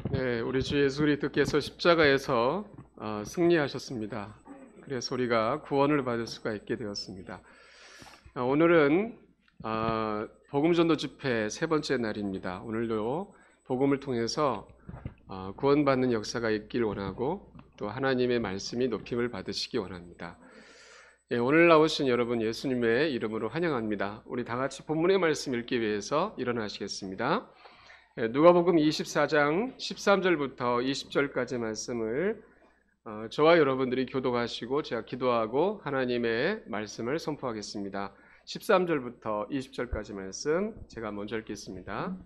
네, 우리 주 예수 그리스도께서 십자가에서 승리하셨습니다. 그래서 우리가 구원을 받을 수가 있게 되었습니다. 오늘은 복음전도 집회 세 번째 날입니다. 오늘도 복음을 통해서 구원받는 역사가 있길 원하고 또 하나님의 말씀이 높임을 받으시기 원합니다. 예, 오늘 나오신 여러분 예수님의 이름으로 환영합니다. 우리 다 같이 본문의 말씀 읽기 위해서 일어나시겠습니다. 누가복음 24장 13절부터 20절까지 말씀을 저와 여러분들이 교독하시고 제가 기도하고 하나님의 말씀을 선포하겠습니다. 13절부터 20절까지 말씀 제가 먼저 읽겠습니다.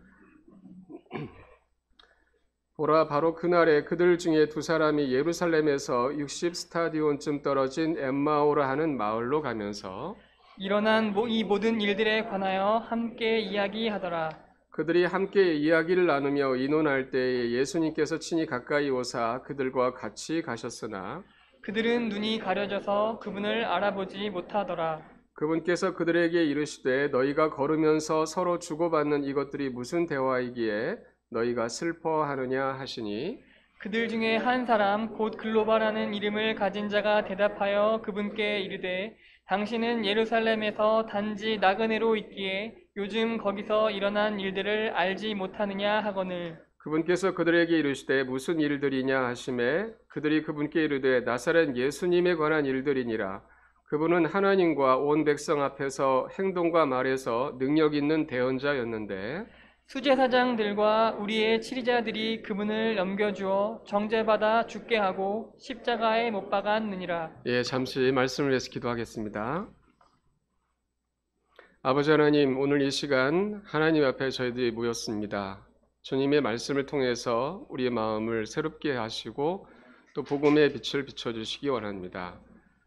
보라, 바로 그날에 그들 중에 두 사람이 예루살렘에서 60 스타디온쯤 떨어진 엠마오라 하는 마을로 가면서 일어난 이 모든 일들에 관하여 함께 이야기하더라. 그들이 함께 이야기를 나누며 의논할 때에 예수님께서 친히 가까이 오사 그들과 같이 가셨으나 그들은 눈이 가려져서 그분을 알아보지 못하더라. 그분께서 그들에게 이르시되 너희가 걸으면서 서로 주고받는 이것들이 무슨 대화이기에 너희가 슬퍼하느냐 하시니 그들 중에 한 사람 곧 글로바라는 이름을 가진 자가 대답하여 그분께 이르되 당신은 예루살렘에서 단지 나그네로 있기에 요즘 거기서 일어난 일들을 알지 못하느냐 하거늘 그분께서 그들에게 이르시되 무슨 일들이냐 하시매 그들이 그분께 이르되 나사렛 예수님에 관한 일들이니라. 그분은 하나님과 온 백성 앞에서 행동과 말에서 능력 있는 대언자였는데 수제사장들과 우리의 치리자들이 그분을 넘겨주어 정죄받아 죽게 하고 십자가에 못 박았느니라. 예, 잠시 말씀을 위해서 기도하겠습니다. 아버지 하나님, 오늘 이 시간 하나님 앞에 저희들이 모였습니다. 주님의 말씀을 통해서 우리의 마음을 새롭게 하시고 또 복음의 빛을 비춰주시기 원합니다.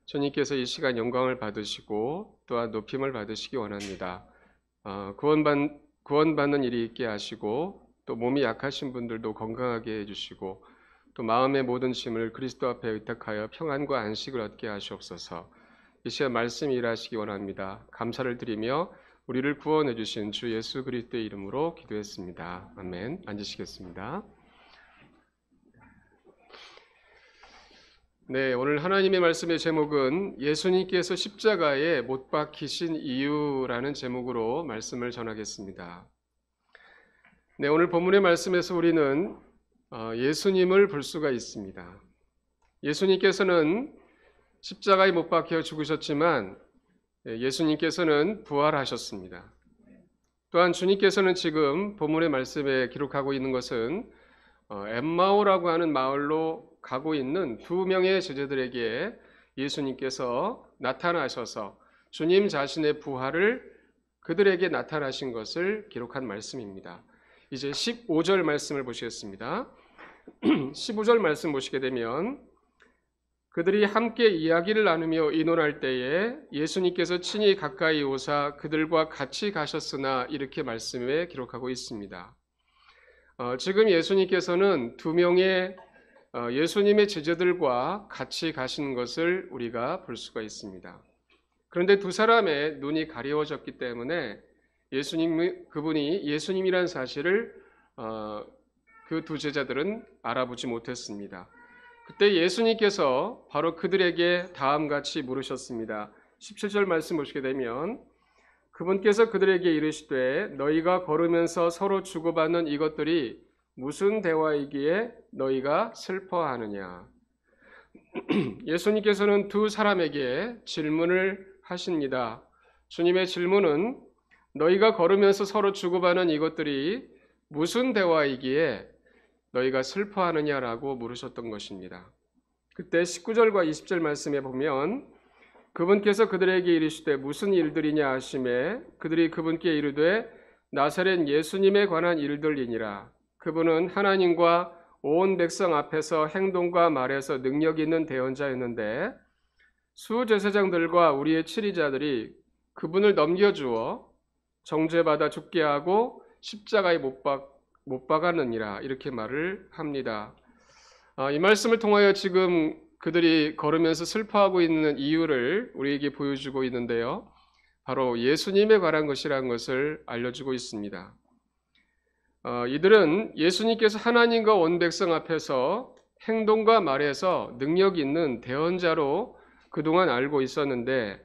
주님께서 이 시간 영광을 받으시고 또한 높임을 받으시기 원합니다. 구원받는 일이 있게 하시고 또 몸이 약하신 분들도 건강하게 해주시고 또 마음의 모든 짐을 그리스도 앞에 의탁하여 평안과 안식을 얻게 하시옵소서. 이 시간 말씀 일하시기 원합니다. 감사를 드리며 우리를 구원해 주신 주 예수 그리스도의 이름으로 기도했습니다. 아멘. 앉으시겠습니다. 네, 오늘 하나님의 말씀의 제목은 예수님께서 십자가에 못 박히신 이유라는 제목으로 말씀을 전하겠습니다. 네, 오늘 본문의 말씀에서 우리는 예수님을 볼 수가 있습니다. 예수님께서는 십자가에 못 박혀 죽으셨지만 예수님께서는 부활하셨습니다. 또한 주님께서는 지금 본문의 말씀에 기록하고 있는 것은 엠마오라고 하는 마을로 가고 있는 두 명의 제자들에게 예수님께서 나타나셔서 주님 자신의 부활을 그들에게 나타나신 것을 기록한 말씀입니다. 이제 15절 말씀을 보시겠습니다. 15절 말씀 보시게 되면 그들이 함께 이야기를 나누며 의논할 때에 예수님께서 친히 가까이 오사 그들과 같이 가셨으나 이렇게 말씀에 기록하고 있습니다. 지금 예수님께서는 두 명의 예수님의 제자들과 같이 가신 것을 우리가 볼 수가 있습니다. 그런데 두 사람의 눈이 가려워졌기 때문에 그분이 예수님이라는 사실을 그 두 제자들은 알아보지 못했습니다. 그때 예수님께서 바로 그들에게 다음같이 물으셨습니다. 17절 말씀 보시게 되면 그분께서 그들에게 이르시되 너희가 걸으면서 서로 주고받는 이것들이 무슨 대화이기에 너희가 슬퍼하느냐. 예수님께서는 두 사람에게 질문을 하십니다. 주님의 질문은 너희가 걸으면서 서로 주고받는 이것들이 무슨 대화이기에 너희가 슬퍼하느냐라고 물으셨던 것입니다. 그때 19절과 20절 말씀에 보면 그분께서 그들에게 이르시되 무슨 일들이냐 하시매 그들이 그분께 이르되 나사렛 예수님에 관한 일들이니라. 그분은 하나님과 온 백성 앞에서 행동과 말에서 능력 있는 대언자였는데 수제사장들과 우리의 치리자들이 그분을 넘겨주어 정죄받아 죽게 하고 십자가에 못 박았느니라 이렇게 말을 합니다. 이 말씀을 통하여 지금 그들이 걸으면서 슬퍼하고 있는 이유를 우리에게 보여주고 있는데요. 바로 예수님에 관한 것이라는 것을 알려주고 있습니다. 이들은 예수님께서 하나님과 온 백성 앞에서 행동과 말에서 능력 있는 대언자로 그동안 알고 있었는데,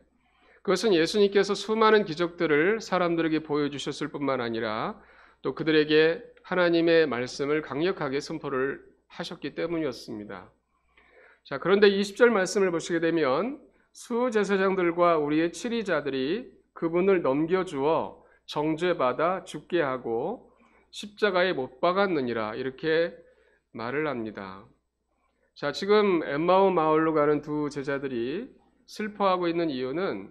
그것은 예수님께서 수많은 기적들을 사람들에게 보여주셨을 뿐만 아니라 또 그들에게 하나님의 말씀을 강력하게 선포를 하셨기 때문이었습니다. 자, 그런데 20절 말씀을 보시게 되면 수제사장들과 우리의 치리자들이 그분을 넘겨주어 정죄받아 죽게 하고 십자가에 못 박았느니라, 이렇게 말을 합니다. 자, 지금 엠마오 마을로 가는 두 제자들이 슬퍼하고 있는 이유는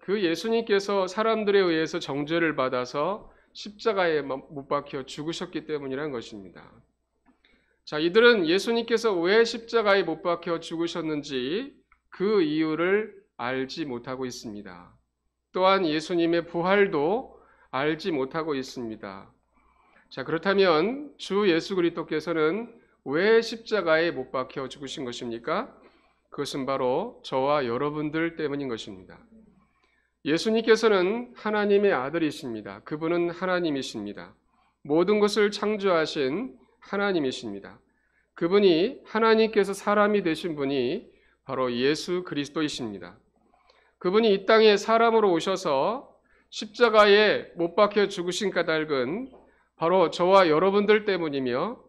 그 예수님께서 사람들에 의해서 정죄를 받아서 십자가에 못 박혀 죽으셨기 때문이라는 것입니다. 자, 이들은 예수님께서 왜 십자가에 못 박혀 죽으셨는지 그 이유를 알지 못하고 있습니다. 또한 예수님의 부활도 알지 못하고 있습니다. 자, 그렇다면 주 예수 그리스도께서는 왜 십자가에 못 박혀 죽으신 것입니까? 그것은 바로 저와 여러분들 때문인 것입니다. 예수님께서는 하나님의 아들이십니다. 그분은 하나님이십니다. 모든 것을 창조하신 하나님이십니다. 그분이 하나님께서 사람이 되신 분이 바로 예수 그리스도이십니다. 그분이 이 땅에 사람으로 오셔서 십자가에 못 박혀 죽으신 까닭은 바로 저와 여러분들 때문이며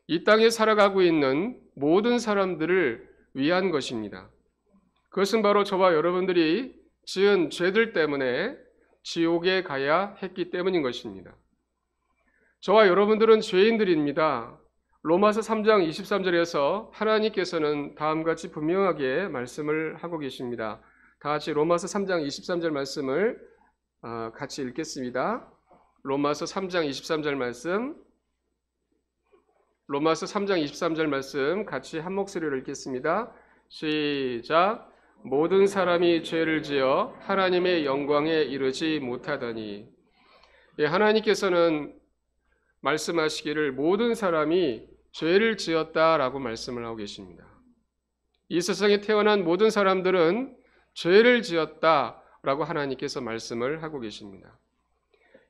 이 땅에 살아가고 있는 모든 사람들을 위한 것입니다. 그것은 바로 저와 여러분들이 지은 죄들 때문에 지옥에 가야 했기 때문인 것입니다. 저와 여러분들은 죄인들입니다. 로마서 3장 23절에서 하나님께서는 다음과 같이 분명하게 말씀을 하고 계십니다. 다 같이 로마서 3장 23절 말씀을 같이 읽겠습니다. 로마서 3장 23절 말씀, 로마서 3장 23절 말씀 같이 한 목소리로 읽겠습니다. 시작. 모든 사람이 죄를 지어 하나님의 영광에 이르지 못하더니. 하나님께서는 말씀하시기를 모든 사람이 죄를 지었다라고 말씀을 하고 계십니다. 이 세상에 태어난 모든 사람들은 죄를 지었다라고 하나님께서 말씀을 하고 계십니다.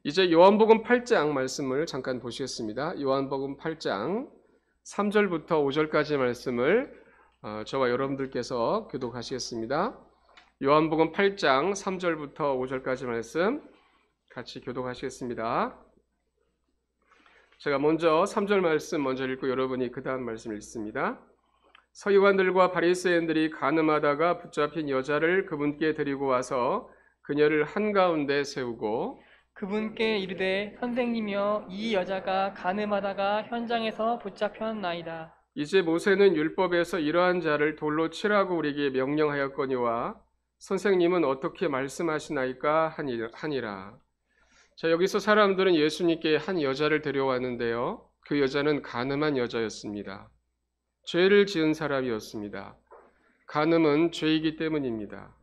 이제 요한복음 8장 말씀을 잠깐 보시겠습니다. 요한복음 8장 3절부터 5절까지 말씀을 저와 여러분들께서 교독하시겠습니다. 요한복음 8장 3절부터 5절까지 말씀 같이 교독하시겠습니다. 제가 먼저 3절 말씀 먼저 읽고 여러분이 그 다음 말씀 읽습니다. 서기관들과 바리새인들이 간음하다가 붙잡힌 여자를 그분께 데리고 와서 그녀를 한가운데 세우고 그분께 이르되 선생님이여 이 여자가 간음하다가 현장에서 붙잡혔나이다. 이제 모세는 율법에서 이러한 자를 돌로 치라고 우리에게 명령하였거니와 선생님은 어떻게 말씀하시나이까 하니라. 자, 여기서 사람들은 예수님께 한 여자를 데려왔는데요. 그 여자는 간음한 여자였습니다. 죄를 지은 사람이었습니다. 간음은 죄이기 때문입니다.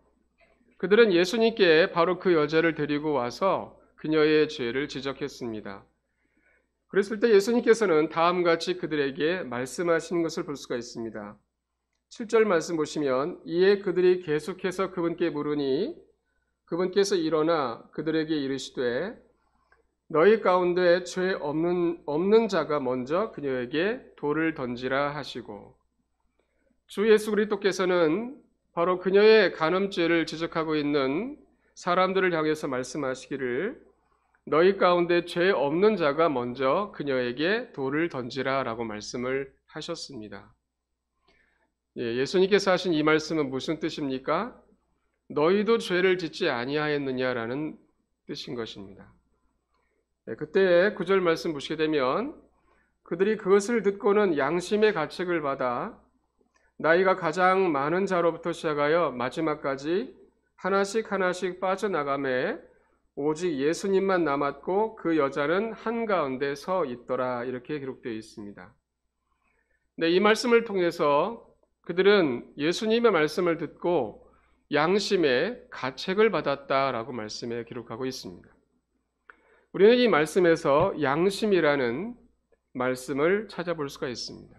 그들은 예수님께 바로 그 여자를 데리고 와서 그녀의 죄를 지적했습니다. 그랬을 때 예수님께서는 다음같이 그들에게 말씀하신 것을 볼 수가 있습니다. 7절 말씀 보시면 이에 그들이 계속해서 그분께 물으니 그분께서 일어나 그들에게 이르시되 너희 가운데 죄 없는 자가 먼저 그녀에게 돌을 던지라 하시고, 주 예수 그리스도께서는 바로 그녀의 간음죄를 지적하고 있는 사람들을 향해서 말씀하시기를 너희 가운데 죄 없는 자가 먼저 그녀에게 돌을 던지라 라고 말씀을 하셨습니다. 예수님께서 하신 이 말씀은 무슨 뜻입니까? 너희도 죄를 짓지 아니하였느냐라는 뜻인 것입니다. 그때 9절 말씀 보시게 되면 그들이 그것을 듣고는 양심의 가책을 받아 나이가 가장 많은 자로부터 시작하여 마지막까지 하나씩 빠져나가매 오직 예수님만 남았고 그 여자는 한가운데 서 있더라, 이렇게 기록되어 있습니다. 네, 이 말씀을 통해서 그들은 예수님의 말씀을 듣고 양심의 가책을 받았다라고 말씀에 기록하고 있습니다. 우리는 이 말씀에서 양심이라는 말씀을 찾아볼 수가 있습니다.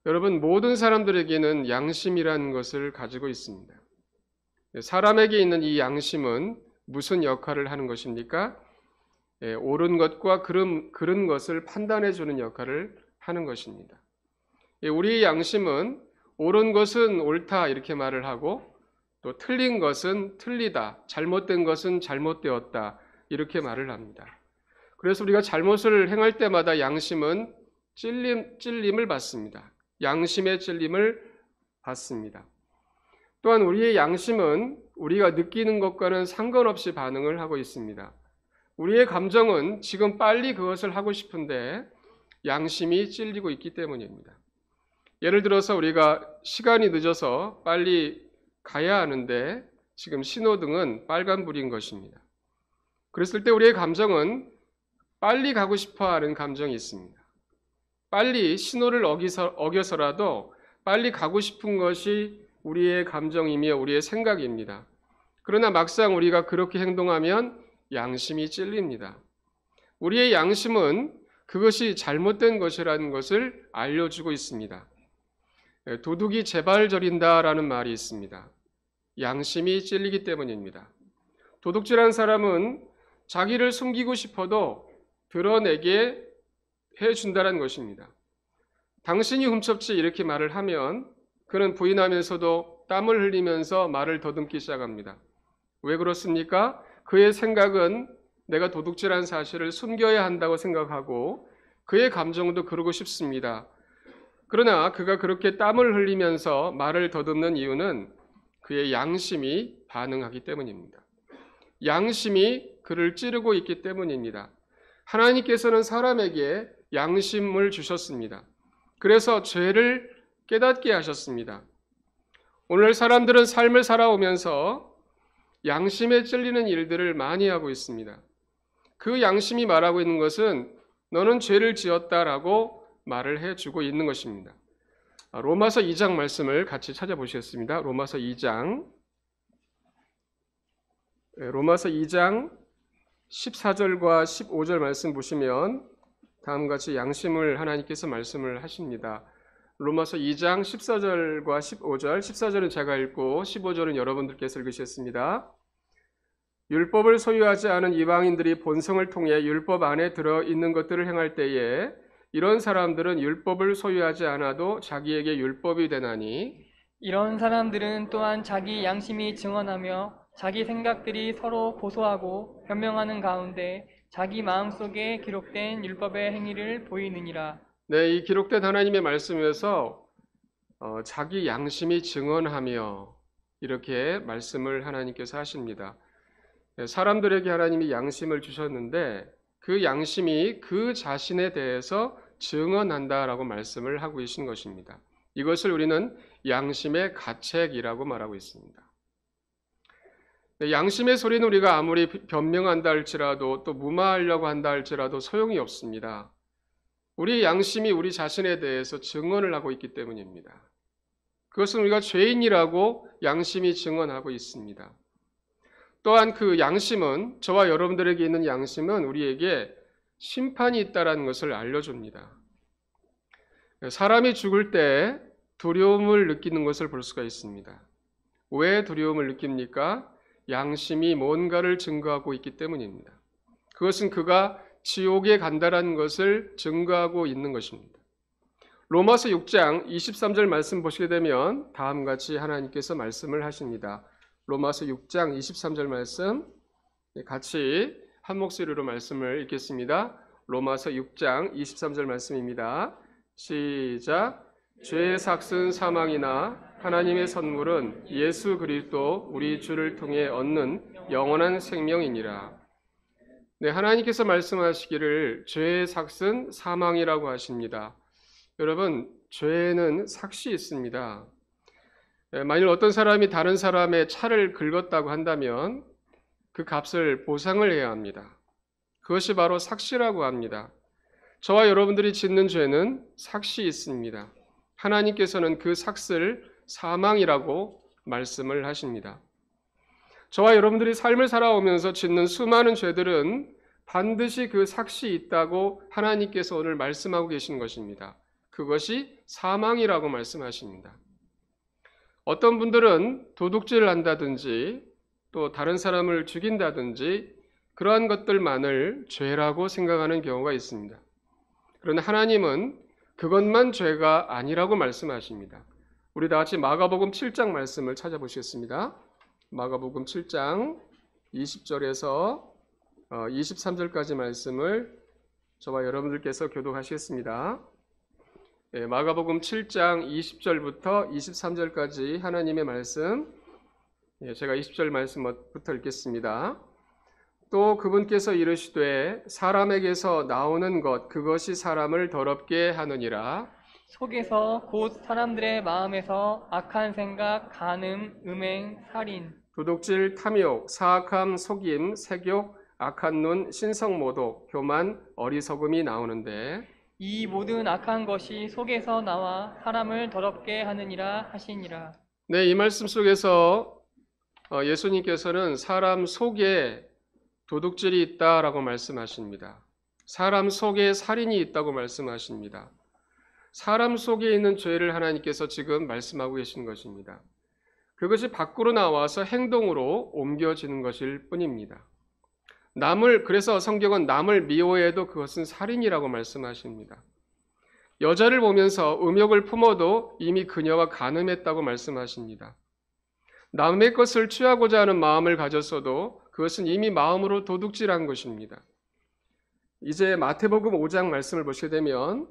여러분, 모든 사람들에게는 양심이라는 것을 가지고 있습니다. 사람에게 있는 이 양심은 무슨 역할을 하는 것입니까? 옳은 것과 그른 것을 판단해 주는 역할을 하는 것입니다. 우리의 양심은 옳은 것은 옳다 이렇게 말을 하고 또 틀린 것은 틀리다, 잘못된 것은 잘못되었다 이렇게 말을 합니다. 그래서 우리가 잘못을 행할 때마다 양심은 찔림을 받습니다. 양심의 찔림을 받습니다. 또한 우리의 양심은 우리가 느끼는 것과는 상관없이 반응을 하고 있습니다. 우리의 감정은 지금 빨리 그것을 하고 싶은데 양심이 찔리고 있기 때문입니다. 예를 들어서 우리가 시간이 늦어서 빨리 가야 하는데 지금 신호등은 빨간불인 것입니다. 그랬을 때 우리의 감정은 빨리 가고 싶어 하는 감정이 있습니다. 빨리 신호를 어겨서라도 빨리 가고 싶은 것이 우리의 감정이며 우리의 생각입니다. 그러나 막상 우리가 그렇게 행동하면 양심이 찔립니다. 우리의 양심은 그것이 잘못된 것이라는 것을 알려주고 있습니다. 도둑이 제발 저린다라는 말이 있습니다. 양심이 찔리기 때문입니다. 도둑질한 사람은 자기를 숨기고 싶어도 드러내게 해준다는 것입니다. 당신이 훔쳤지 이렇게 말을 하면 그는 부인하면서도 땀을 흘리면서 말을 더듬기 시작합니다. 왜 그렇습니까? 그의 생각은 내가 도둑질한 사실을 숨겨야 한다고 생각하고 그의 감정도 그러고 싶습니다. 그러나 그가 그렇게 땀을 흘리면서 말을 더듬는 이유는 그의 양심이 반응하기 때문입니다. 양심이 그를 찌르고 있기 때문입니다. 하나님께서는 사람에게 양심을 주셨습니다. 그래서 죄를 깨닫게 하셨습니다. 오늘 사람들은 삶을 살아오면서 양심에 찔리는 일들을 많이 하고 있습니다. 그 양심이 말하고 있는 것은 너는 죄를 지었다라고 말을 해주고 있는 것입니다. 로마서 2장 말씀을 같이 찾아보시겠습니다. 로마서 2장 14절과 15절 말씀 보시면 다음과 같이 양심을 하나님께서 말씀을 하십니다. 로마서 2장 14절과 15절, 14절은 제가 읽고 15절은 여러분들께서 읽으셨습니다. 율법을 소유하지 않은 이방인들이 본성을 통해 율법 안에 들어있는 것들을 행할 때에 이런 사람들은 율법을 소유하지 않아도 자기에게 율법이 되나니 이런 사람들은 또한 자기 양심이 증언하며 자기 생각들이 서로 고소하고 변명하는 가운데 자기 마음속에 기록된 율법의 행위를 보이느니라. 네, 이 기록된 하나님의 말씀에서 자기 양심이 증언하며 이렇게 말씀을 하나님께서 하십니다. 사람들에게 하나님이 양심을 주셨는데 그 양심이 그 자신에 대해서 증언한다라고 말씀을 하고 계신 것입니다. 이것을 우리는 양심의 가책이라고 말하고 있습니다. 양심의 소리는 우리가 아무리 변명한다 할지라도 또 무마하려고 한다 할지라도 소용이 없습니다. 우리 양심이 우리 자신에 대해서 증언을 하고 있기 때문입니다. 그것은 우리가 죄인이라고 양심이 증언하고 있습니다. 또한 그 양심은, 저와 여러분들에게 있는 양심은 우리에게 심판이 있다는 것을 알려줍니다. 사람이 죽을 때 두려움을 느끼는 것을 볼 수가 있습니다. 왜 두려움을 느낍니까? 양심이 뭔가를 증거하고 있기 때문입니다. 그것은 그가 지옥에 간다라는 것을 증거하고 있는 것입니다. 로마서 6장 23절 말씀 보시게 되면 다음과 같이 하나님께서 말씀을 하십니다. 로마서 6장 23절 말씀 같이 한 목소리로 말씀을 읽겠습니다. 로마서 6장 23절 말씀입니다. 시작. 죄의 삭은 사망이나 하나님의 선물은 예수 그리스도 우리 주를 통해 얻는 영원한 생명이니라. 네, 하나님께서 말씀하시기를 죄의 삭은 사망이라고 하십니다. 여러분, 죄에는 삭이 있습니다. 만일 어떤 사람이 다른 사람의 차를 긁었다고 한다면 그 값을 보상을 해야 합니다. 그것이 바로 삭시라고 합니다. 저와 여러분들이 짓는 죄는 삭이 있습니다. 하나님께서는 그 삭을 사망이라고 말씀을 하십니다. 저와 여러분들이 삶을 살아오면서 짓는 수많은 죄들은 반드시 그 삭이 있다고 하나님께서 오늘 말씀하고 계신 것입니다. 그것이 사망이라고 말씀하십니다. 어떤 분들은 도둑질을 한다든지 또 다른 사람을 죽인다든지 그러한 것들만을 죄라고 생각하는 경우가 있습니다. 그런데 하나님은 그것만 죄가 아니라고 말씀하십니다. 우리 다 같이 마가복음 7장 말씀을 찾아보시겠습니다. 마가복음 7장 20절에서 23절까지 말씀을 저와 여러분들께서 교독하시겠습니다. 마가복음 7장 20절부터 23절까지 하나님의 말씀, 제가 20절 말씀부터 읽겠습니다. 또 그분께서 이르시되 사람에게서 나오는 것 그것이 사람을 더럽게 하느니라. 속에서 곧 사람들의 마음에서 악한 생각, 간음, 음행, 살인, 도둑질, 탐욕, 사악함, 속임, 색욕, 악한 눈, 신성모독, 교만, 어리석음이 나오는데 이 모든 악한 것이 속에서 나와 사람을 더럽게 하느니라 하시니라. 네, 이 말씀 속에서 예수님께서는 사람 속에 도둑질이 있다라고 말씀하십니다. 사람 속에 살인이 있다고 말씀하십니다. 사람 속에 있는 죄를 하나님께서 지금 말씀하고 계신 것입니다. 그것이 밖으로 나와서 행동으로 옮겨지는 것일 뿐입니다. 그래서 성경은 남을 미워해도 그것은 살인이라고 말씀하십니다. 여자를 보면서 음욕을 품어도 이미 그녀와 간음했다고 말씀하십니다. 남의 것을 취하고자 하는 마음을 가졌어도 그것은 이미 마음으로 도둑질한 것입니다. 이제 마태복음 5장 말씀을 보시게 되면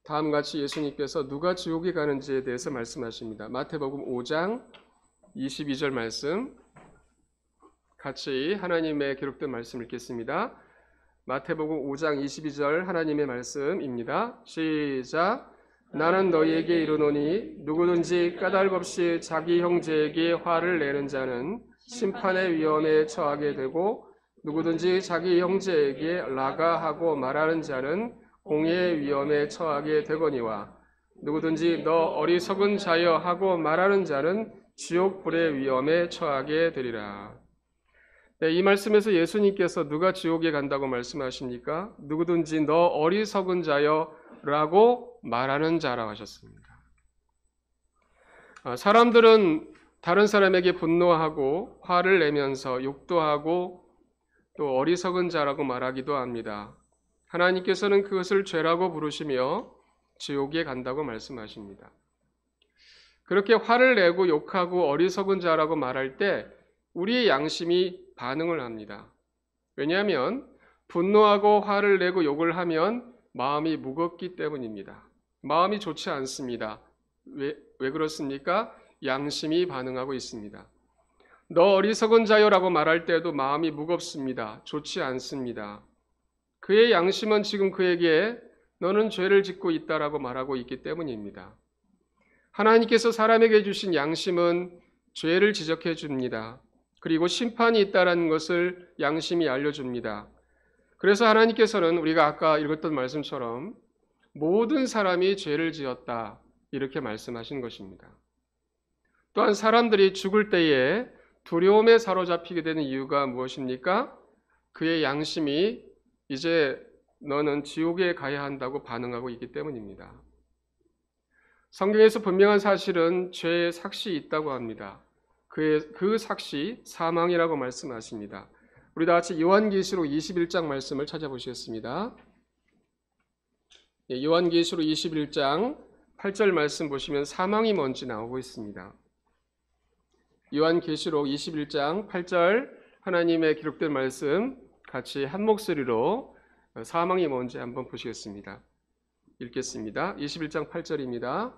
다음과 같이 예수님께서 누가 지옥에 가는지에 대해서 말씀하십니다. 마태복음 5장 22절 말씀 같이 하나님의 기록된 말씀 읽겠습니다. 마태복음 5장 22절 하나님의 말씀입니다. 시작. 나는 너희에게 이르노니 누구든지 까닭 없이 자기 형제에게 화를 내는 자는 심판의 위험에 처하게 되고 누구든지 자기 형제에게 라가하고 말하는 자는 공의의 위험에 처하게 되거니와 누구든지 너 어리석은 자여 하고 말하는 자는 지옥 불의 위험에 처하게 되리라. 네, 이 말씀에서 예수님께서 누가 지옥에 간다고 말씀하십니까? 누구든지 너 어리석은 자여 라고 말하는 자라고 하셨습니다. 사람들은 다른 사람에게 분노하고 화를 내면서 욕도 하고 또 어리석은 자라고 말하기도 합니다. 하나님께서는 그것을 죄라고 부르시며 지옥에 간다고 말씀하십니다. 그렇게 화를 내고 욕하고 어리석은 자라고 말할 때 우리의 양심이 반응을 합니다. 왜냐하면 분노하고 화를 내고 욕을 하면 마음이 무겁기 때문입니다. 마음이 좋지 않습니다. 왜 그렇습니까? 양심이 반응하고 있습니다. 너 어리석은 자여라고 말할 때도 마음이 무겁습니다. 좋지 않습니다. 그의 양심은 지금 그에게 너는 죄를 짓고 있다라고 말하고 있기 때문입니다. 하나님께서 사람에게 주신 양심은 죄를 지적해 줍니다. 그리고 심판이 있다라는 것을 양심이 알려줍니다. 그래서 하나님께서는 우리가 아까 읽었던 말씀처럼 모든 사람이 죄를 지었다 이렇게 말씀하신 것입니다. 또한 사람들이 죽을 때에 두려움에 사로잡히게 되는 이유가 무엇입니까? 그의 양심이 이제 너는 지옥에 가야 한다고 반응하고 있기 때문입니다. 성경에서 분명한 사실은 죄의 삭시 있다고 합니다. 그 삭시 사망이라고 말씀하십니다. 우리 다 같이 요한계시록 21장 말씀을 찾아보시겠습니다. 요한계시록 21장 8절 말씀 보시면 사망이 뭔지 나오고 있습니다. 요한계시록 21장 8절 하나님의 기록된 말씀 같이 한 목소리로 사망이 뭔지 한번 보시겠습니다. 읽겠습니다. 21장 8절입니다.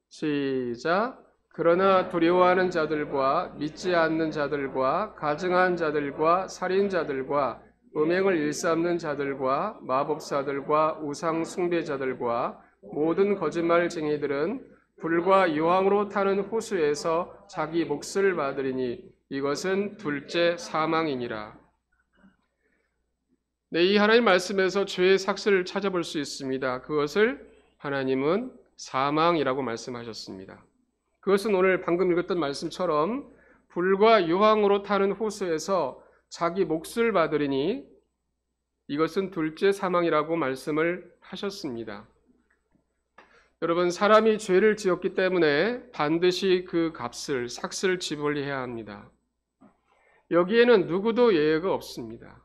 시작. 그러나 두려워하는 자들과 믿지 않는 자들과 가증한 자들과 살인자들과 음행을 일삼는 자들과 마법사들과 우상 숭배자들과 모든 거짓말쟁이들은 불과 유황으로 타는 호수에서 자기 몫을 받으리니 이것은 둘째 사망이니라. 네, 이 하나님 말씀에서 죄의 삭스를 찾아볼 수 있습니다. 그것을 하나님은 사망이라고 말씀하셨습니다. 그것은 오늘 방금 읽었던 말씀처럼 불과 유황으로 타는 호수에서 자기 몫을 받으리니 이것은 둘째 사망이라고 말씀을 하셨습니다. 여러분, 사람이 죄를 지었기 때문에 반드시 그 삭스를 지불해야 합니다. 여기에는 누구도 예외가 없습니다.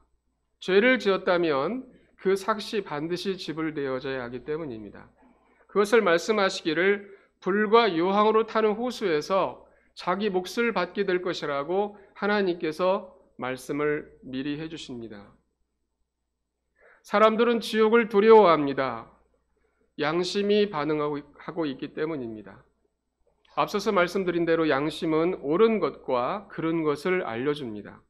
죄를 지었다면 그 삭시 반드시 지불되어져야 하기 때문입니다. 그것을 말씀하시기를 불과 유황으로 타는 호수에서 자기 몫을 받게 될 것이라고 하나님께서 말씀을 미리 해주십니다. 사람들은 지옥을 두려워합니다. 양심이 반응하고 있기 때문입니다. 앞서서 말씀드린 대로 양심은 옳은 것과 그른 것을 알려줍니다.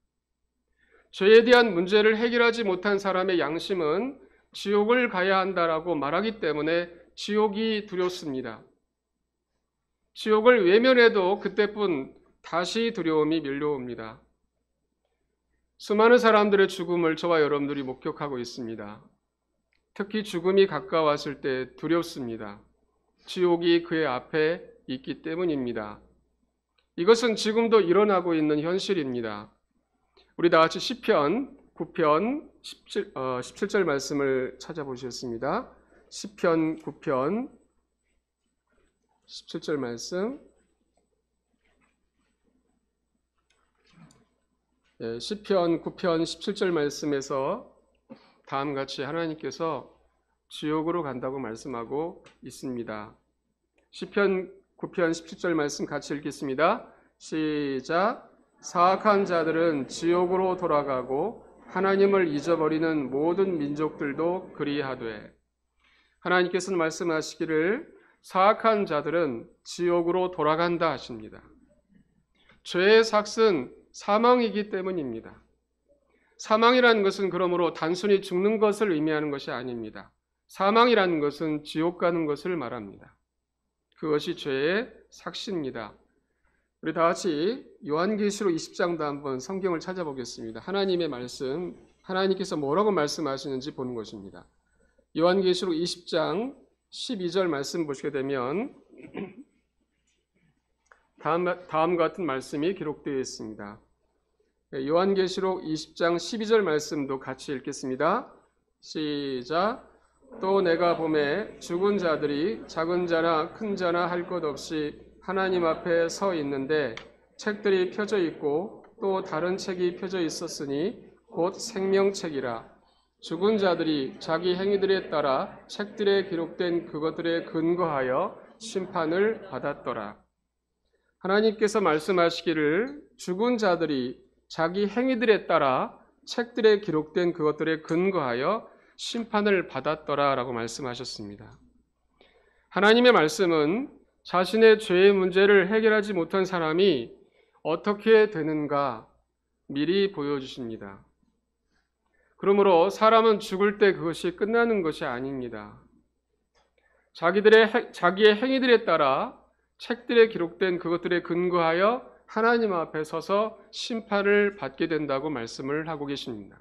죄에 대한 문제를 해결하지 못한 사람의 양심은 지옥을 가야 한다라고 말하기 때문에 지옥이 두렵습니다. 지옥을 외면해도 그때뿐 다시 두려움이 밀려옵니다. 수많은 사람들의 죽음을 저와 여러분들이 목격하고 있습니다. 특히 죽음이 가까웠을 때 두렵습니다. 지옥이 그의 앞에 있기 때문입니다. 이것은 지금도 일어나고 있는 현실입니다. 우리 다 같이 시편 9편 17절 말씀을 찾아보셨습니다. 시편 9편 17절 말씀. 시편 9편 17절 말씀에서 다음과 같이 하나님께서 지옥으로 간다고 말씀하고 있습니다. 시편 9편 17절 말씀 같이 읽겠습니다. 시작. 사악한 자들은 지옥으로 돌아가고 하나님을 잊어버리는 모든 민족들도 그리하되. 하나님께서는 말씀하시기를 사악한 자들은 지옥으로 돌아간다 하십니다. 죄의 삭은 사망이기 때문입니다. 사망이라는 것은 그러므로 단순히 죽는 것을 의미하는 것이 아닙니다. 사망이라는 것은 지옥 가는 것을 말합니다. 그것이 죄의 삭시입니다. 우리 다 같이 요한계시록 20장도 한번 성경을 찾아보겠습니다. 하나님의 말씀, 하나님께서 뭐라고 말씀하시는지 보는 것입니다. 요한계시록 20장 12절 말씀 보시게 되면 다음 같은 말씀이 기록되어 있습니다. 요한계시록 20장 12절 말씀도 같이 읽겠습니다. 시작. 또 내가 보매 죽은 자들이 작은 자나 큰 자나 할 것 없이 하나님 앞에 서 있는데 책들이 펴져 있고 또 다른 책이 펴져 있었으니 곧 생명책이라. 죽은 자들이 자기 행위들에 따라 책들에 기록된 그것들에 근거하여 심판을 받았더라. 하나님께서 말씀하시기를 죽은 자들이 자기 행위들에 따라 책들에 기록된 그것들에 근거하여 심판을 받았더라라고 말씀하셨습니다. 하나님의 말씀은 자신의 죄의 문제를 해결하지 못한 사람이 어떻게 되는가 미리 보여주십니다. 그러므로 사람은 죽을 때 그것이 끝나는 것이 아닙니다. 자기의 행위들에 따라 책들에 기록된 그것들에 근거하여 하나님 앞에 서서 심판을 받게 된다고 말씀을 하고 계십니다.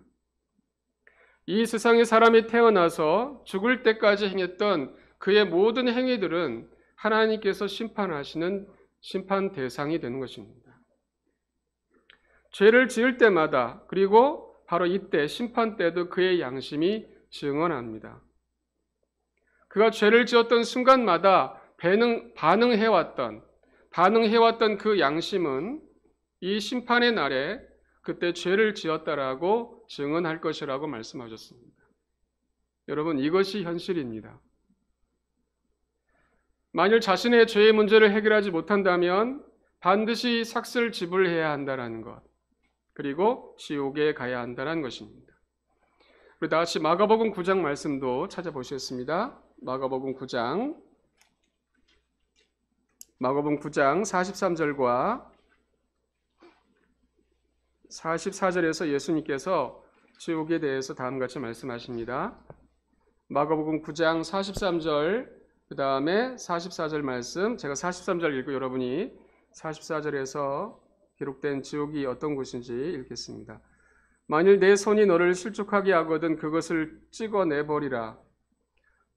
이 세상에 사람이 태어나서 죽을 때까지 행했던 그의 모든 행위들은 하나님께서 심판하시는 심판 대상이 되는 것입니다. 죄를 지을 때마다 그리고 바로 이때 심판 때도 그의 양심이 증언합니다. 그가 죄를 지었던 순간마다 반응해왔던 그 양심은 이 심판의 날에 그때 죄를 지었다라고 증언할 것이라고 말씀하셨습니다. 여러분, 이것이 현실입니다. 만일 자신의 죄의 문제를 해결하지 못한다면 반드시 삭을 지불해야 한다는 것, 그리고 지옥에 가야 한다는 것입니다. 우리 다 같이 마가복음 9장 말씀도 찾아보시겠습니다. 마가복음 9장 43절과 44절에서 예수님께서 지옥에 대해서 다음같이 말씀하십니다. 마가복음 9장 43절 그 다음에 44절 말씀, 제가 43절 읽고 여러분이 44절에서 기록된 지옥이 어떤 곳인지 읽겠습니다. 만일 내 손이 너를 실족하게 하거든 그것을 찍어내버리라.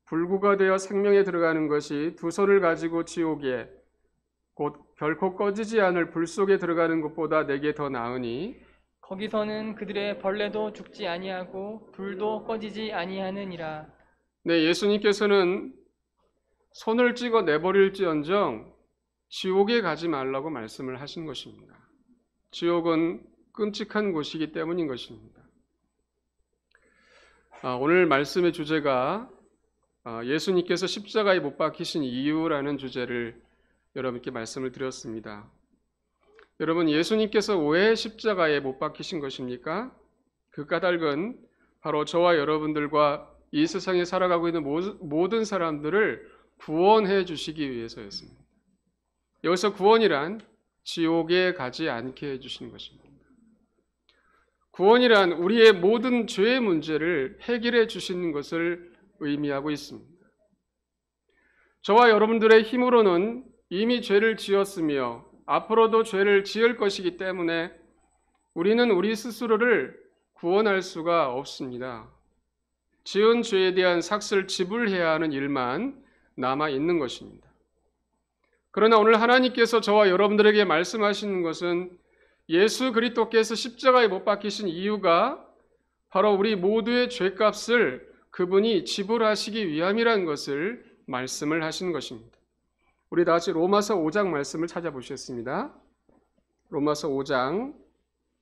불구가 되어 생명에 들어가는 것이 두 손을 가지고 지옥에 곧 결코 꺼지지 않을 불 속에 들어가는 것보다 내게 더 나으니 거기서는 그들의 벌레도 죽지 아니하고 불도 꺼지지 아니하느니라. 네, 예수님께서는 손을 찍어 내버릴지언정 지옥에 가지 말라고 말씀을 하신 것입니다. 지옥은 끔찍한 곳이기 때문인 것입니다. 오늘 말씀의 주제가 예수님께서 십자가에 못 박히신 이유라는 주제를 여러분께 말씀을 드렸습니다. 여러분, 예수님께서 왜 십자가에 못 박히신 것입니까? 그 까닭은 바로 저와 여러분들과 이 세상에 살아가고 있는 모든 사람들을 구원해 주시기 위해서였습니다. 여기서 구원이란 지옥에 가지 않게 해주시는 것입니다. 구원이란 우리의 모든 죄의 문제를 해결해 주시는 것을 의미하고 있습니다. 저와 여러분들의 힘으로는 이미 죄를 지었으며 앞으로도 죄를 지을 것이기 때문에 우리는 우리 스스로를 구원할 수가 없습니다. 지은 죄에 대한 삭슬 지불해야 하는 일만 남아 있는 것입니다. 그러나 오늘 하나님께서 저와 여러분들에게 말씀하시는 것은 예수 그리스도께서 십자가에 못 박히신 이유가 바로 우리 모두의 죄값을 그분이 지불하시기 위함이라는 것을 말씀을 하시는 것입니다. 우리 다 같이 로마서 5장 말씀을 찾아보시겠습니다. 로마서 5장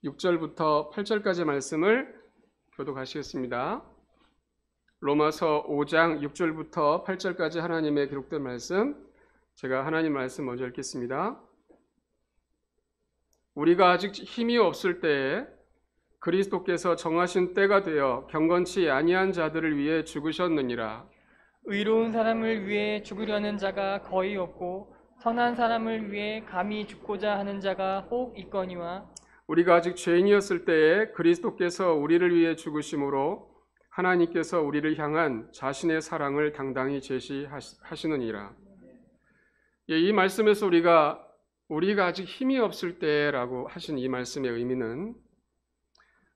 6절부터 8절까지 말씀을 교독하시겠습니다. 로마서 5장 6절부터 8절까지 하나님의 기록된 말씀, 제가 하나님 말씀 먼저 읽겠습니다. 우리가 아직 힘이 없을 때에 그리스도께서 정하신 때가 되어 경건치 아니한 자들을 위해 죽으셨느니라. 의로운 사람을 위해 죽으려는 자가 거의 없고 선한 사람을 위해 감히 죽고자 하는 자가 혹 있거니와 우리가 아직 죄인이었을 때에 그리스도께서 우리를 위해 죽으심으로 하나님께서 우리를 향한 자신의 사랑을 당당히 제시하시느니라. 이 말씀에서 우리가 아직 힘이 없을 때라고 하신 이 말씀의 의미는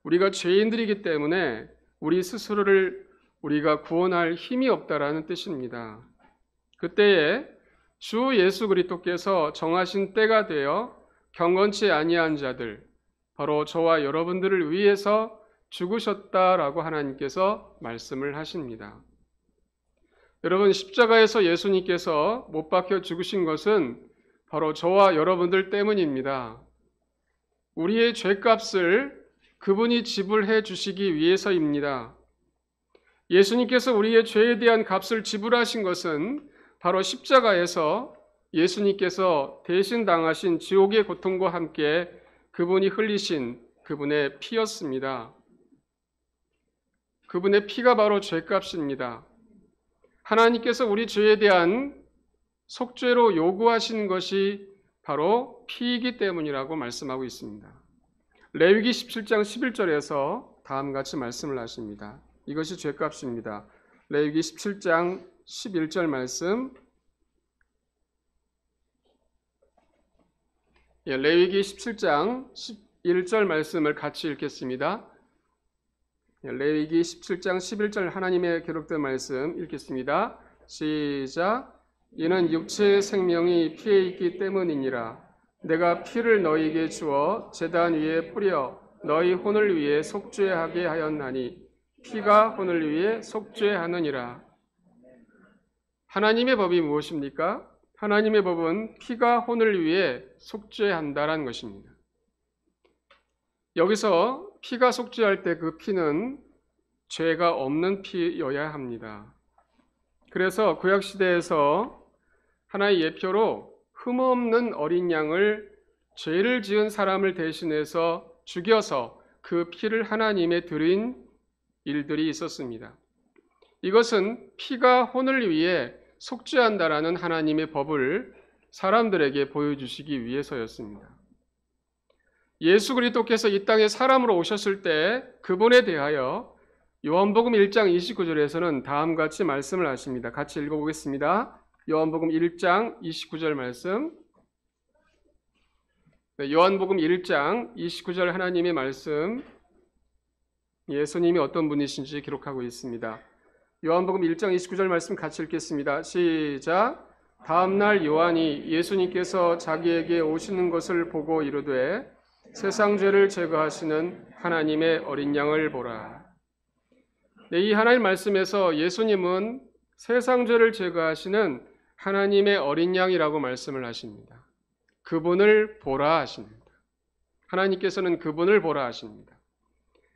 우리가 죄인들이기 때문에 우리 스스로를 우리가 구원할 힘이 없다라는 뜻입니다. 그때에 주 예수 그리스도께서 정하신 때가 되어 경건치 아니한 자들, 바로 저와 여러분들을 위해서 죽으셨다라고 하나님께서 말씀을 하십니다. 여러분, 십자가에서 예수님께서 못 박혀 죽으신 것은 바로 저와 여러분들 때문입니다. 우리의 죄값을 그분이 지불해 주시기 위해서입니다. 예수님께서 우리의 죄에 대한 값을 지불하신 것은 바로 십자가에서 예수님께서 대신 당하신 지옥의 고통과 함께 그분이 흘리신 그분의 피였습니다. 그분의 피가 바로 죄값입니다. 하나님께서 우리 죄에 대한 속죄로 요구하신 것이 바로 피이기 때문이라고 말씀하고 있습니다. 레위기 17장 11절에서 다음과 같이 말씀을 하십니다. 이것이 죄값입니다. 레위기 17장 11절 말씀, 레위기 17장 11절 말씀을 같이 읽겠습니다. 레위기 17장 11절 하나님의 기록된 말씀 읽겠습니다. 시작. 이는 육체의 생명이 피에 있기 때문이니라. 내가 피를 너희에게 주어 제단 위에 뿌려 너희 혼을 위해 속죄하게 하였나니 피가 혼을 위해 속죄하느니라. 하나님의 법이 무엇입니까? 하나님의 법은 피가 혼을 위해 속죄한다라는 것입니다. 여기서 피가 속죄할 때 그 피는 죄가 없는 피여야 합니다. 그래서 구약시대에서 하나의 예표로 흠없는 어린 양을 죄를 지은 사람을 대신해서 죽여서 그 피를 하나님에 드린 일들이 있었습니다. 이것은 피가 혼을 위해 속죄한다라는 하나님의 법을 사람들에게 보여주시기 위해서였습니다. 예수 그리스도께서 이 땅에 사람으로 오셨을 때 그분에 대하여 요한복음 1장 29절에서는 다음과 같이 말씀을 하십니다. 같이 읽어보겠습니다. 요한복음 1장 29절 말씀. 요한복음 1장 29절 하나님의 말씀, 예수님이 어떤 분이신지 기록하고 있습니다. 요한복음 1장 29절 말씀 같이 읽겠습니다. 시작. 다음날 요한이 예수님께서 자기에게 오시는 것을 보고 이르되 세상 죄를 제거하시는 하나님의 어린 양을 보라. 이 하나님 말씀에서 예수님은 세상 죄를 제거하시는 하나님의 어린 양이라고 말씀을 하십니다. 그분을 보라 하십니다. 하나님께서는 그분을 보라 하십니다.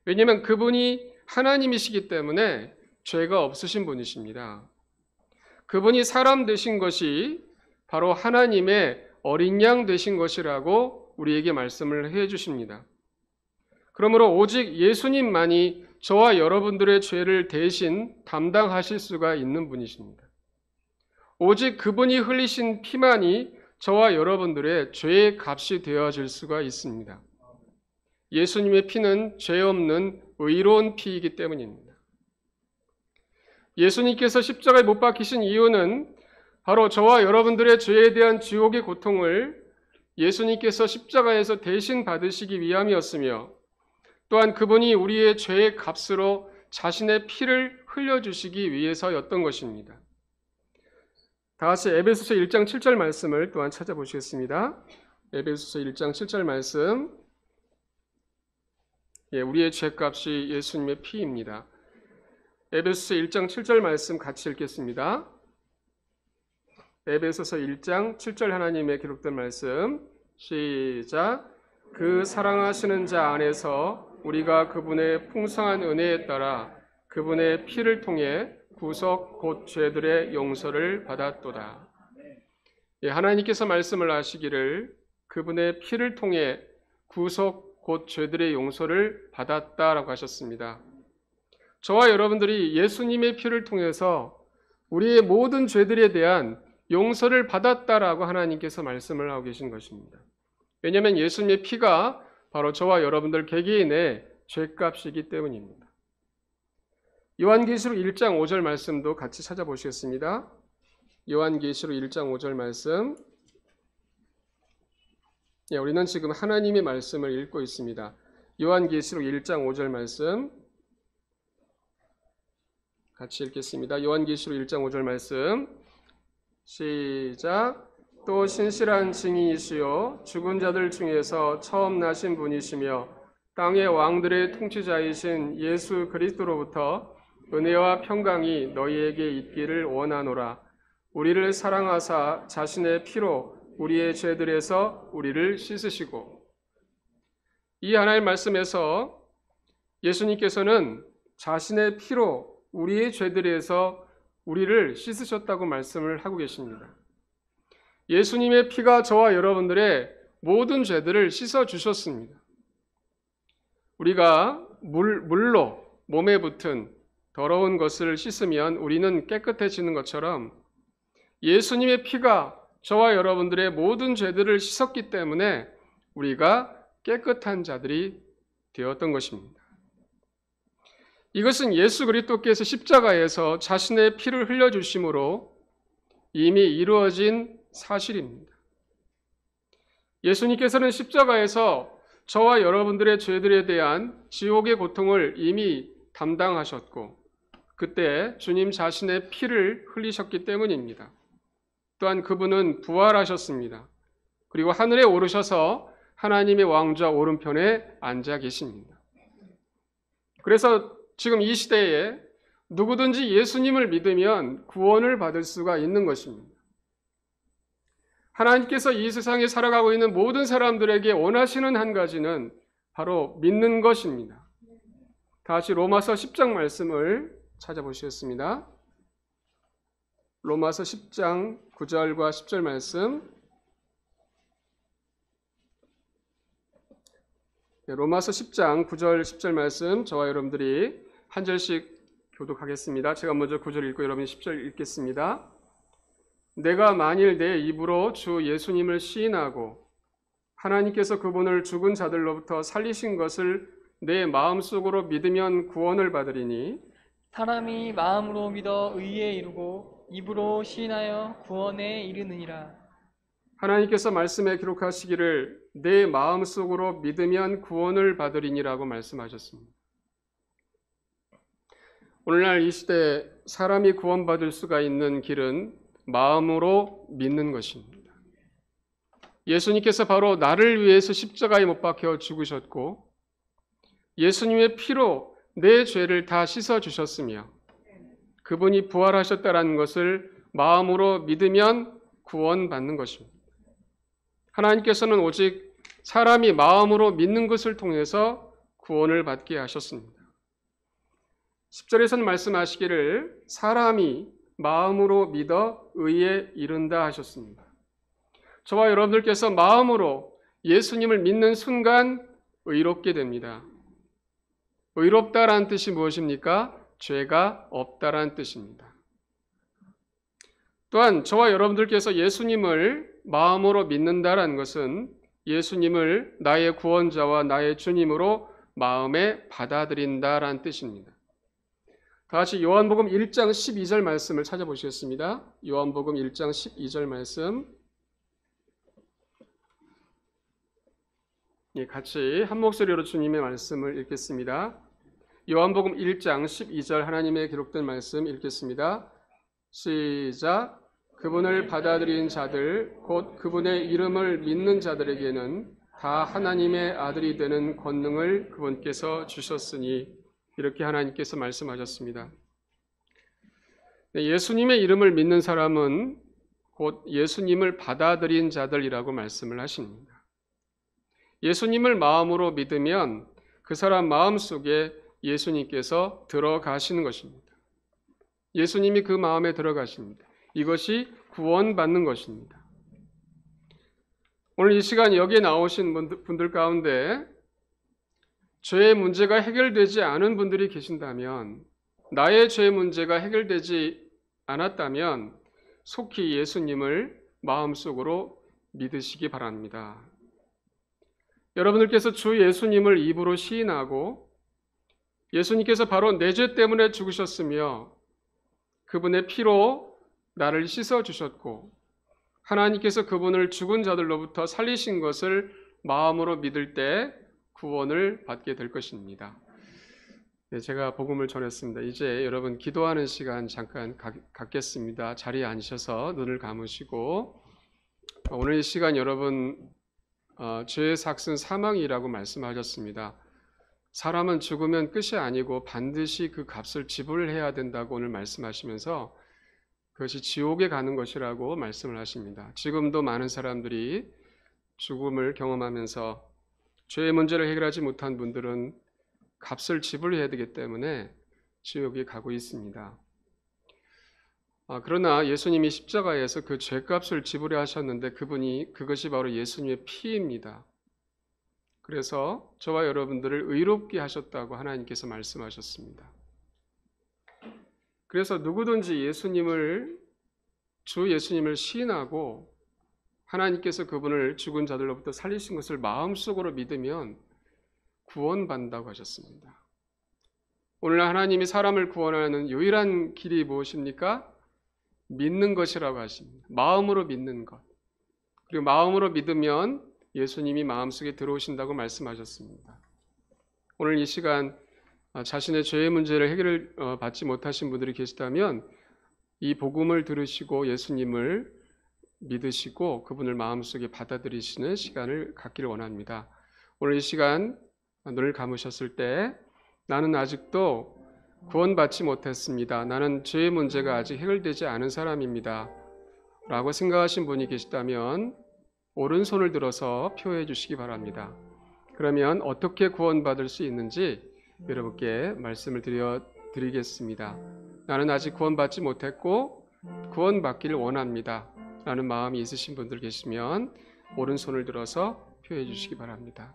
왜냐하면 그분이 하나님이시기 때문에 죄가 없으신 분이십니다. 그분이 사람 되신 것이 바로 하나님의 어린 양 되신 것이라고 우리에게 말씀을 해 주십니다. 그러므로 오직 예수님만이 저와 여러분들의 죄를 대신 담당하실 수가 있는 분이십니다. 오직 그분이 흘리신 피만이 저와 여러분들의 죄의 값이 되어질 수가 있습니다. 예수님의 피는 죄 없는 의로운 피이기 때문입니다. 예수님께서 십자가에 못 박히신 이유는 바로 저와 여러분들의 죄에 대한 지옥의 고통을 예수님께서 십자가에서 대신 받으시기 위함이었으며, 또한 그분이 우리의 죄의 값으로 자신의 피를 흘려주시기 위해서였던 것입니다. 다같이 에베소서 1장 7절 말씀을 또한 찾아보시겠습니다. 에베소서 1장 7절 말씀, 우리의 죄값이 예수님의 피입니다. 에베소서 1장 7절 말씀 같이 읽겠습니다. 에베소서 1장 7절 하나님의 기록된 말씀, 시작. 그 사랑하시는 자 안에서 우리가 그분의 풍성한 은혜에 따라 그분의 피를 통해 구속 곧 죄들의 용서를 받았도다. 하나님께서 말씀을 하시기를 그분의 피를 통해 구속 곧 죄들의 용서를 받았다라고 하셨습니다. 저와 여러분들이 예수님의 피를 통해서 우리의 모든 죄들에 대한 용서를 받았다라고 하나님께서 말씀을 하고 계신 것입니다. 왜냐하면 예수님의 피가 바로 저와 여러분들 개개인의 죄값이기 때문입니다. 요한계시록 1장 5절 말씀도 같이 찾아보시겠습니다. 요한계시록 1장 5절 말씀, 우리는 지금 하나님의 말씀을 읽고 있습니다. 요한계시록 1장 5절 말씀 같이 읽겠습니다. 요한계시록 1장 5절 말씀, 시작. 또 신실한 증인이시요 죽은 자들 중에서 처음 나신 분이시며 땅의 왕들의 통치자이신 예수 그리스도로부터 은혜와 평강이 너희에게 있기를 원하노라. 우리를 사랑하사 자신의 피로 우리의 죄들에서 우리를 씻으시고. 이 하나님의 말씀에서 예수님께서는 자신의 피로 우리의 죄들에서 우리를 씻으셨다고 말씀을 하고 계십니다. 예수님의 피가 저와 여러분들의 모든 죄들을 씻어 주셨습니다. 우리가 물로 몸에 붙은 더러운 것을 씻으면 우리는 깨끗해지는 것처럼 예수님의 피가 저와 여러분들의 모든 죄들을 씻었기 때문에 우리가 깨끗한 자들이 되었던 것입니다. 이것은 예수 그리스도께서 십자가에서 자신의 피를 흘려주심으로 이미 이루어진 사실입니다. 예수님께서는 십자가에서 저와 여러분들의 죄들에 대한 지옥의 고통을 이미 담당하셨고, 그때 주님 자신의 피를 흘리셨기 때문입니다. 또한 그분은 부활하셨습니다. 그리고 하늘에 오르셔서 하나님의 왕좌 오른편에 앉아 계십니다. 그래서 지금 이 시대에 누구든지 예수님을 믿으면 구원을 받을 수가 있는 것입니다. 하나님께서 이 세상에 살아가고 있는 모든 사람들에게 원하시는 한 가지는 바로 믿는 것입니다. 다시 로마서 10장 말씀을 찾아보시겠습니다. 로마서 10장 9절과 10절 말씀, 로마서 10장 9절 10절 말씀 저와 여러분들이 한 절씩 교독하겠습니다. 제가 먼저 9절 읽고 여러분이 10절 읽겠습니다. 내가 만일 내 입으로 주 예수님을 시인하고 하나님께서 그분을 죽은 자들로부터 살리신 것을 내 마음속으로 믿으면 구원을 받으리니 사람이 마음으로 믿어 의에 이르고 입으로 시인하여 구원에 이르느니라. 하나님께서 말씀에 기록하시기를 내 마음속으로 믿으면 구원을 받으리니라고 말씀하셨습니다. 오늘날 이 시대에 사람이 구원받을 수가 있는 길은 마음으로 믿는 것입니다. 예수님께서 바로 나를 위해서 십자가에 못 박혀 죽으셨고 예수님의 피로 내 죄를 다 씻어주셨으며 그분이 부활하셨다는 것을 마음으로 믿으면 구원받는 것입니다. 하나님께서는 오직 사람이 마음으로 믿는 것을 통해서 구원을 받게 하셨습니다. 10절에서는 말씀하시기를 사람이 마음으로 믿어 의에 이른다 하셨습니다. 저와 여러분들께서 마음으로 예수님을 믿는 순간 의롭게 됩니다. 의롭다라는 뜻이 무엇입니까? 죄가 없다라는 뜻입니다. 또한 저와 여러분들께서 예수님을 마음으로 믿는다라는 것은 예수님을 나의 구원자와 나의 주님으로 마음에 받아들인다라는 뜻입니다. 다 같이 요한복음 1장 12절 말씀을 찾아보시겠습니다. 요한복음 1장 12절 말씀 같이 한 목소리로 주님의 말씀을 읽겠습니다. 요한복음 1장 12절 하나님의 기록된 말씀 읽겠습니다. 시작. 그분을 받아들인 자들 곧 그분의 이름을 믿는 자들에게는 다 하나님의 아들이 되는 권능을 그분께서 주셨으니 이렇게 하나님께서 말씀하셨습니다. 예수님의 이름을 믿는 사람은 곧 예수님을 받아들인 자들이라고 말씀을 하십니다. 예수님을 마음으로 믿으면 그 사람 마음속에 예수님께서 들어가시는 것입니다. 예수님이 그 마음에 들어가십니다. 이것이 구원받는 것입니다. 오늘 이 시간 여기에 나오신 분들 가운데 죄의 문제가 해결되지 않은 분들이 계신다면, 나의 죄의 문제가 해결되지 않았다면 속히 예수님을 마음속으로 믿으시기 바랍니다. 여러분들께서 주 예수님을 입으로 시인하고 예수님께서 바로 내 죄 때문에 죽으셨으며 그분의 피로 나를 씻어주셨고 하나님께서 그분을 죽은 자들로부터 살리신 것을 마음으로 믿을 때 구원을 받게 될 것입니다. 네, 제가 복음을 전했습니다. 이제 여러분 기도하는 시간 잠깐 갖겠습니다. 자리에 앉으셔서 눈을 감으시고 오늘 이 시간 여러분 죄의 삭은 사망이라고 말씀하셨습니다. 사람은 죽으면 끝이 아니고 반드시 그 값을 지불해야 된다고 오늘 말씀하시면서 그것이 지옥에 가는 것이라고 말씀을 하십니다. 지금도 많은 사람들이 죽음을 경험하면서 죄의 문제를 해결하지 못한 분들은 값을 지불해야 되기 때문에 지옥에 가고 있습니다. 그러나 예수님이 십자가에서 그 죄값을 지불해 하셨는데 그것이 바로 예수님의 피입니다. 그래서 저와 여러분들을 의롭게 하셨다고 하나님께서 말씀하셨습니다. 그래서 누구든지 주 예수님을 시인하고 하나님께서 그분을 죽은 자들로부터 살리신 것을 마음속으로 믿으면 구원받는다고 하셨습니다. 오늘 하나님이 사람을 구원하는 유일한 길이 무엇입니까? 믿는 것이라고 하십니다. 마음으로 믿는 것. 그리고 마음으로 믿으면 예수님이 마음속에 들어오신다고 말씀하셨습니다. 오늘 이 시간 자신의 죄의 문제를 해결을 받지 못하신 분들이 계시다면 이 복음을 들으시고 예수님을 믿으시고 그분을 마음속에 받아들이시는 시간을 갖기를 원합니다. 오늘 이 시간 눈을 감으셨을 때 나는 아직도 구원받지 못했습니다. 나는 죄의 문제가 아직 해결되지 않은 사람입니다. 라고 생각하신 분이 계시다면 오른손을 들어서 표해 주시기 바랍니다. 그러면 어떻게 구원받을 수 있는지 여러분께 말씀을 드리겠습니다. 나는 아직 구원받지 못했고 구원받기를 원합니다. 라는 마음이 있으신 분들 계시면 오른손을 들어서 표해 주시기 바랍니다.